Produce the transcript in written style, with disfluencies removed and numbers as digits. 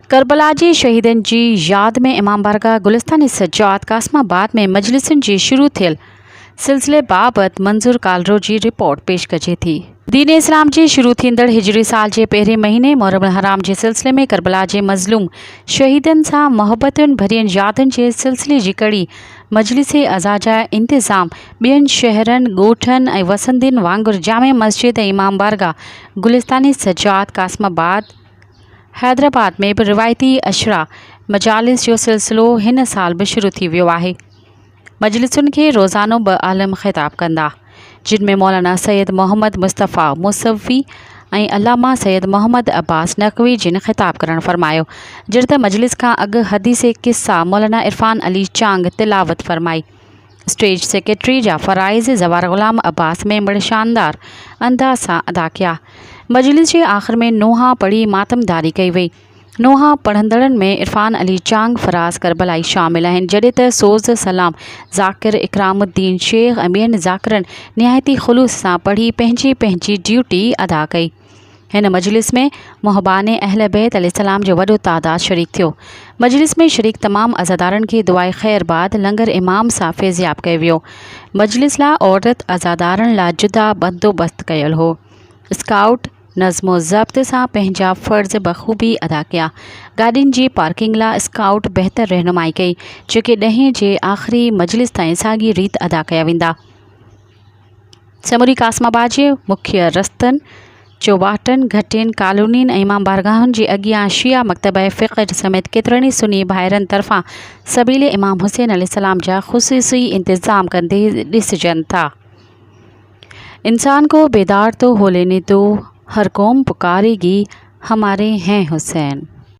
करबला जी शहीदन जी याद में इमाम बारगाह गुलिस्तान सज्जाद कासमाबाद में मजलिसन जी शुरू थियल सिलसिले बाबत मंजूर कालरो जी रिपोर्ट पेश कजे थी। दीन इस्लाम जी शुरू थींदड़ हिजरी साल जे पहिरें महीने मुहर्रम हराम जे सिलसिले में करबला जे मज़लूम शहीदन सां मोहब्बतुनि भरियन यादुनि जे सिलसिले जी कड़ी मजलिस अज़ा जा इंतज़ाम ॿियनि शहरनि ॻोठनि ऐं वसंदियुनि वांगुरु जामे मस्जिद ऐं इमाम बारगाह गुलिस्तान सज्जाद कासमाबाद हैदराबाद में भी रिवायती अशरा मजालिस जो सिलसिलो हिन साल भी शुरू थी वियो आहे। मजलिसुनि खे रोज़ानो ब आलम ख़िताब कंदा, जिन में मौलाना सैयद मोहम्मद मुस्तफ़ा मुसवी ऐं अल्लामा सैयद मोहम्मद अब्बास नकवी जिन ख़िताब करण फरमायो। जिन त मजलिस खां अॻु हदीसे किस्सा मौलाना इरफान अली चांग तिलावत फरमाई। स्टेज सेक्रेटरी जा फ़राइज़ ज़वार ग़ुलाम अब्बास मेंबड़ शानदार अंदाज़ सां अदा किया। मजलिस जे आख़िर में नोहा पढ़ी मातमदारी कई वई। नोहा पढ़ंदड़नि में इरफान अली चांग फराज़ करबलाई शामिल आहिनि, जॾहिं त सोज़ सलाम ज़ाकिर इकरामुद्दीन शेख ऐं ॿियनि ज़ाकिरनि निहायती ख़ुलूस सां पढ़ी पंहिंजी पंहिंजी ड्यूटी अदा कई। हिन मजलिस में मुहबान अहल बैत अलैहिस्सलाम जो वॾो तादाद शरीक थियो। मजलिस में शरीक तमाम अज़ादारनि खे दुआए ख़ैर बाद लंगर इमाम सां फ़ैज़याब कयो वियो। मजलिस लाइ औरत अज़ादारनि लाइ जुदा बंदोबस्त कयल हो। स्काउट नज़्मो ज़ब्त सां पंहिंजा फ़र्ज़ बख़ूबी अदा कया। गाॾियुनि जी पार्किंग लाइ स्काउट बहितर रहनुमाई कई, जेके ॾहें जे आख़िरी मजलिस ताईं साॻी रीत अदा कया वेंदा। समूरी कासमाबाद जे मुख्य रस्तनि चौबाटनि घटियुनि कॉलोनियुनि ऐं इमाम बारगाहुनि जे अॻियां शिया मकतब फ़िक़्ह समेत केतिरनि ई सुन्नी भाइरनि तरफ़ां सबीले इमाम हुसैन अलैहिस्सलाम जा ख़ुसूसी इंतज़ाम कंदे ॾिसजनि था। इंसान को बेदार तो हो लेने दो, हर कौम पुकारेगी हमारे हैं हुसैन।